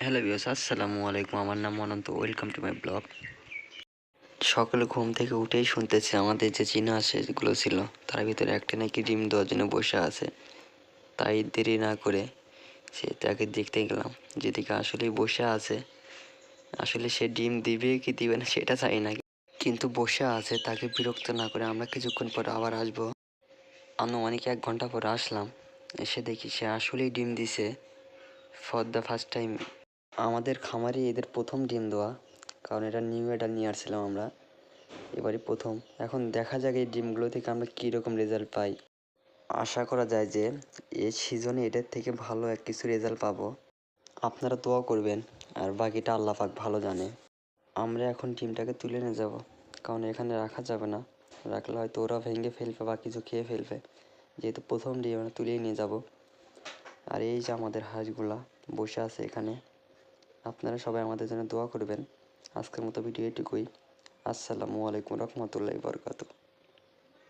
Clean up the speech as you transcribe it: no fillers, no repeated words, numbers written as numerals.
Hello viewers, আসসালামু আলাইকুম। আমার নাম Ananta. Welcome to my blog. সকালে ঘুম থেকে উঠেই শুনতেছি আমাদের যে চীনা হাঁসগুলো ছিল তার ভিতরে একটা নাকি ডিম দেওয়ার জন্য বসে আছে। তাই দেরি না করে তাকে দেখতে গেলাম, যেদিকে আসলেই বসে আছে। আসলে সে ডিম দিবে কি দিবে না সেটা চাই না, কিন্তু বসে আছে। তাকে বিরক্ত না করে আমরা কিছুক্ষণ পরে আবার আসবো। আনুমানিক 1 ঘন্টা পরে আসলাম, এসে দেখি সে আসলেই ডিম দিছে ফর দ্য ফার্স্ট টাইম। আমাদের খামারে এদের প্রথম ডিম দেওয়া, কারণ এটা নিউ এটা নিয়ে আসছিলাম আমরা এবারই প্রথম। এখন দেখা যাক এই ডিমগুলো থেকে আমরা কীরকম রেজাল্ট পাই। আশা করা যায় যে এই সিজনে এটার থেকে ভালো কিছু রেজাল্ট পাবো। আপনারা দোয়া করবেন, আর বাকিটা আল্লাহ পাক ভালো জানে। আমরা এখন ডিমটাকে তুলে নিয়ে যাব, কারণ এখানে রাখা যাবে না। রাখলে হয়তো ওরা ভেঙে ফেলবে বা কিছু খেয়ে ফেলবে। যেহেতু প্রথম ডিম আমরা তুলেই নিয়ে যাব। আর এই যে আমাদের হাঁসগুলা বসে আছে এখানে। আপনারা সবাই আমাদের জন্য দোয়া করবেন। আজকের মতো ভিডিও এটুকুই। আসসালামু আলাইকুম রহমতুল্লাহি বরকাতুহু।